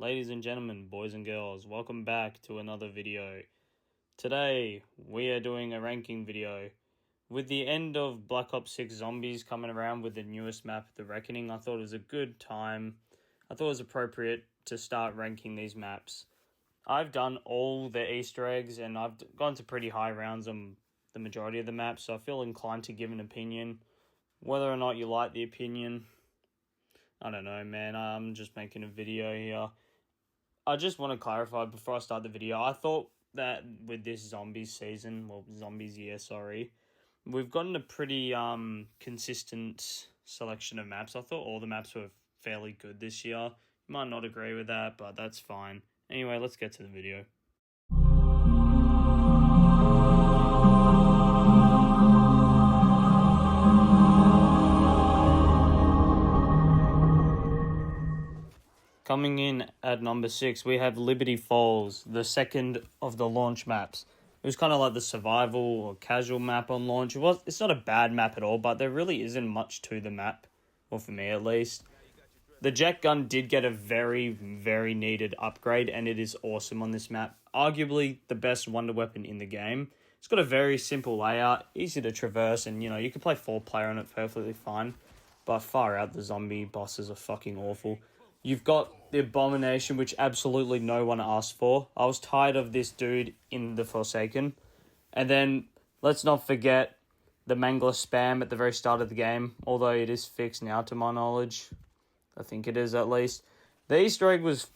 Ladies and gentlemen, boys and girls, welcome back to another video. Today, we are doing a ranking video. With the end of Black Ops 6 Zombies coming around with the newest map, The Reckoning, I thought it was a good time. I thought it was appropriate to start ranking these maps. I've done all the Easter eggs and I've gone to pretty high rounds on the majority of the maps, so I feel inclined to give an opinion. Whether or not you like the opinion, I don't know, man. I'm just making a video here. I just want to clarify before I start the video. I thought that with this zombies year, we've gotten a pretty consistent selection of maps. I thought all the maps were fairly good this year. You might not agree with that, but that's fine. Anyway, let's get to the video. Coming in at number 6, we have Liberty Falls, the second of the launch maps. It was kind of like the survival or casual map on launch. It's not a bad map at all, but there really isn't much to the map, or for me at least. The jet gun did get a very, very needed upgrade, and it is awesome on this map. Arguably the best wonder weapon in the game. It's got a very simple layout, easy to traverse, and you can play 4-player on it perfectly fine. But far out, the zombie bosses are fucking awful. You've got the Abomination, which absolutely no one asked for. I was tired of this dude in the Forsaken. And then, let's not forget the Mangler spam at the very start of the game, although it is fixed now to my knowledge. I think it is at least. The Easter egg was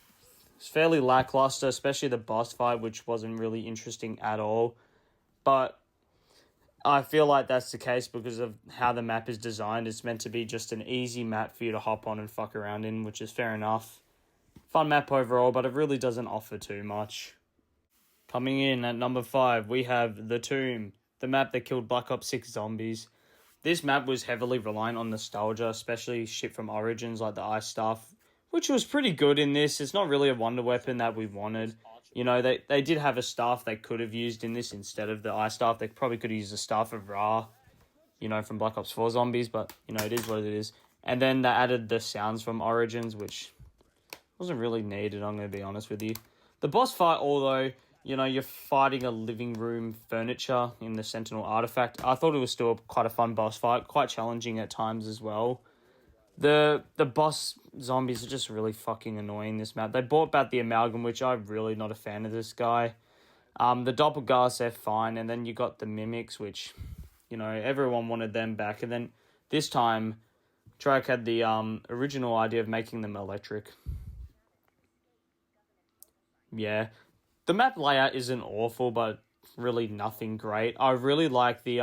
fairly lackluster, especially the boss fight, which wasn't really interesting at all. But I feel like that's the case because of how the map is designed. It's meant to be just an easy map for you to hop on and fuck around in, which is fair enough. Fun map overall, but it really doesn't offer too much. Coming in at number 5, we have The Tomb, the map that killed Black Ops 6 Zombies. This map was heavily reliant on nostalgia, especially shit from Origins like the ice staff, which was pretty good in this. It's not really a wonder weapon that we wanted. They did have a staff they could have used in this instead of the ice staff. They probably could have used the staff of Ra, from Black Ops 4 Zombies, but, it is what it is. And then they added the sounds from Origins, which wasn't really needed, I'm going to be honest with you. The boss fight, although, you're fighting a living room furniture in the Sentinel artifact, I thought it was still quite a fun boss fight, quite challenging at times as well. The boss zombies are just really fucking annoying this map. They brought back the Amalgam, which I'm really not a fan of this guy. The Doppelgangers, they're fine. And then you got the Mimics, which, everyone wanted them back. And then this time, Treyarch had the original idea of making them electric. Yeah. The map layout isn't awful, but really nothing great. I really like the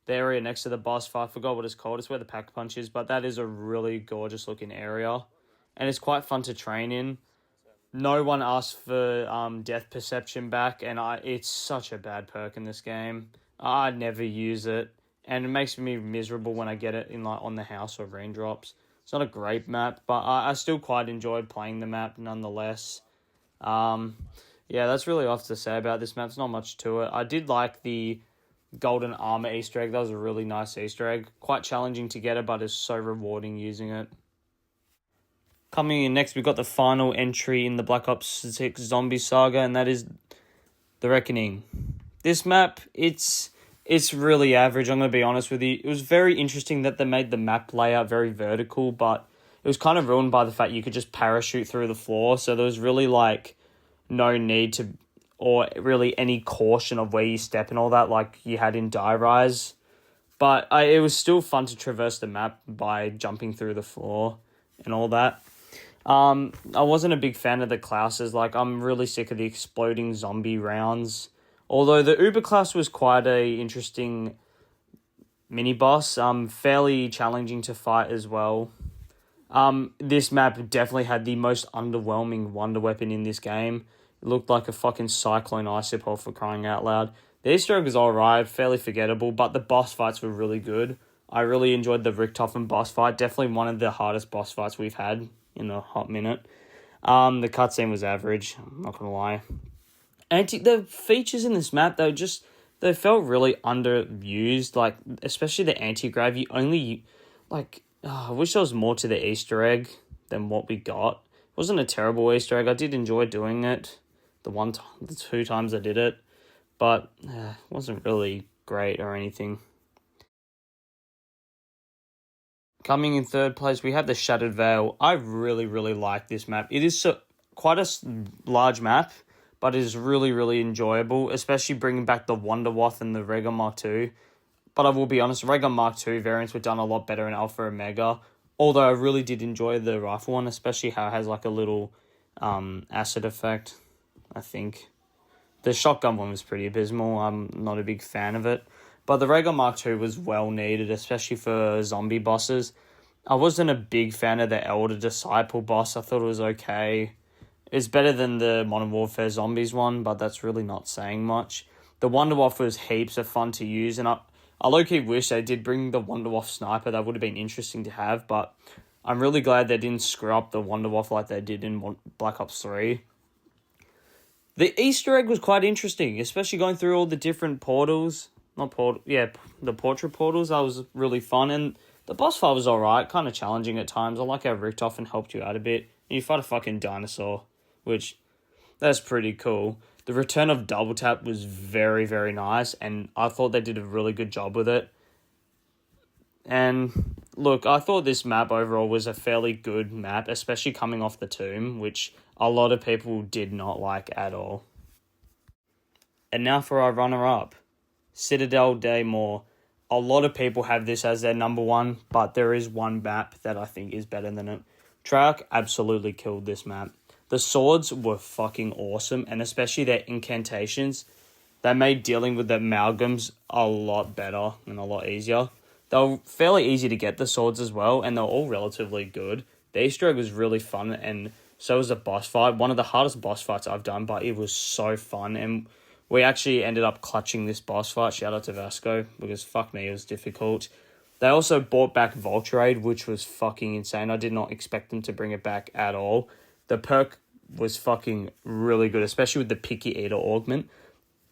area next to the boss fight. I forgot what it's called. It's where the pack punch is, but that is a really gorgeous looking area. And it's quite fun to train in. No one asked for death perception back, and it's such a bad perk in this game. I never use it, and it makes me miserable when I get it in on the house or raindrops. It's not a great map, but I still quite enjoyed playing the map nonetheless. Yeah, that's really all I have to say about this map. There's not much to it. I did like the golden armor Easter egg. That was a really nice Easter egg. Quite challenging to get it, but it's so rewarding using it. Coming in next, we've got the final entry in the Black Ops 6 Zombie Saga, and that is The Reckoning. This map, it's really average, I'm going to be honest with you. It was very interesting that they made the map layout very vertical, but it was kind of ruined by the fact you could just parachute through the floor, so there was really, no need to, or really any caution of where you step and all that like you had in Die Rise. But it was still fun to traverse the map by jumping through the floor and all that. I wasn't a big fan of the classes. I'm really sick of the exploding zombie rounds. Although the Uber class was quite a interesting mini-boss, fairly challenging to fight as well. This map definitely had the most underwhelming wonder weapon in this game. It looked like a fucking cyclone icicle for crying out loud. The Easter egg was alright, fairly forgettable, but the boss fights were really good. I really enjoyed the Richtofen boss fight. Definitely one of the hardest boss fights we've had in a hot minute. The cutscene was average, I'm not gonna lie. The features in this map, they felt really underused, especially the anti-grav. I wish there was more to the Easter egg than what we got. wasn't a terrible Easter egg. I did enjoy doing it. The 2 times I did it, but it wasn't really great or anything. Coming in third place, we have the Shattered Veil. I really, really like this map. It is quite a large map, but it is really, really enjoyable, especially bringing back the Wonder Waff and the Raygun Mark II. But I will be honest, Raygun Mark II variants were done a lot better in Alpha and Mega. Although I really did enjoy the rifle one, especially how it has like a little acid effect, I think. The shotgun one was pretty abysmal. I'm not a big fan of it. But the Raygun Mark II was well needed, especially for zombie bosses. I wasn't a big fan of the Elder Disciple boss. I thought it was okay. It's better than the Modern Warfare Zombies one, but that's really not saying much. The Wonder Waff was heaps of fun to use, and I low-key wish they did bring the Wonder Waff Sniper. That would have been interesting to have, but I'm really glad they didn't screw up the Wonder Waff like they did in Black Ops 3. The Easter egg was quite interesting, especially going through all the different portals. The portrait portals. That was really fun, and the boss fight was alright, kind of challenging at times. I like how Richtofen helped you out a bit. And you fight a fucking dinosaur, which, that's pretty cool. The return of Double Tap was very, very nice, and I thought they did a really good job with it. And look, I thought this map overall was a fairly good map, especially coming off the Tomb, which a lot of people did not like at all. And now for our runner-up, Citadel Daymore. A lot of people have this as their number one, but there is one map that I think is better than it. Treyarch absolutely killed this map. The swords were fucking awesome, and especially their incantations. They made dealing with the amalgams a lot better and a lot easier. They were fairly easy to get, the swords as well, and they were all relatively good. The Easter egg was really fun, and so was the boss fight. One of the hardest boss fights I've done, but it was so fun, and we actually ended up clutching this boss fight. Shout out to Vasco, because fuck me, it was difficult. They also brought back Vulture, which was fucking insane. I did not expect them to bring it back at all. The perk was fucking really good, especially with the Picky Eater augment.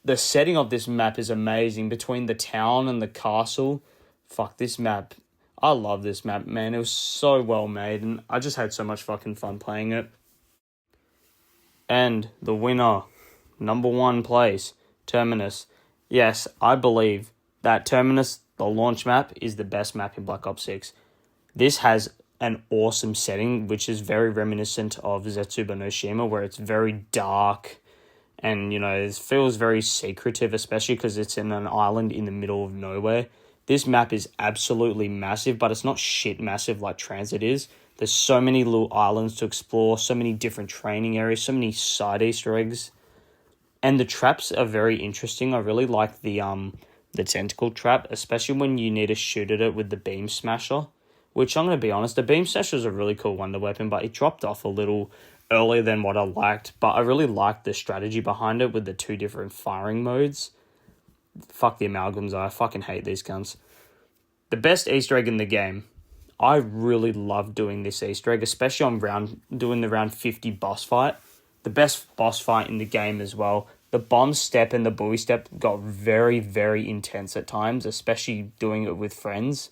The setting of this map is amazing. Between the town and the castle, fuck, this map. I love this map, man. It was so well made, and I just had so much fucking fun playing it. And the winner, number 1 place, Terminus. Yes, I believe that Terminus, the launch map, is the best map in Black Ops 6. This has an awesome setting, which is very reminiscent of Zetsuba no Shima, where it's very dark and, it feels very secretive, especially because it's in an island in the middle of nowhere. This map is absolutely massive, but it's not shit massive like Transit is. There's so many little islands to explore, so many different training areas, so many side Easter eggs. And the traps are very interesting. I really like the tentacle trap, especially when you need to shoot at it with the beam smasher. Which, I'm going to be honest, the beam smasher is a really cool wonder weapon, but it dropped off a little earlier than what I liked. But I really liked the strategy behind it with the 2 different firing modes. Fuck the amalgams, I fucking hate these guns. The best Easter egg in the game. I really love doing this Easter egg, especially on doing the round 50 boss fight. The best boss fight in the game as well. The bomb step and the buoy step got very, very intense at times, especially doing it with friends.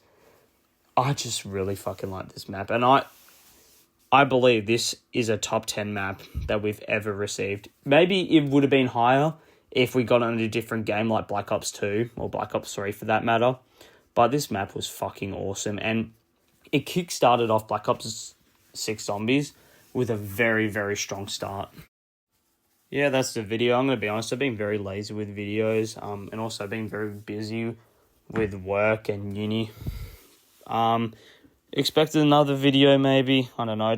I just really fucking like this map, and I believe this is a top 10 map that we've ever received. Maybe it would have been higher if we got on a different game like Black Ops 2 or Black Ops 3 for that matter, but this map was fucking awesome, and it kick-started off Black Ops 6 Zombies with a very, very strong start. Yeah, that's the video. I'm going to be honest, I've been very lazy with videos, and also been very busy with work and uni. Expected another video maybe. I don't know.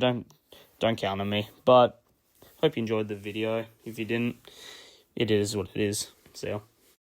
Don't count on me. But hope you enjoyed the video. If you didn't, it is what it is. See ya.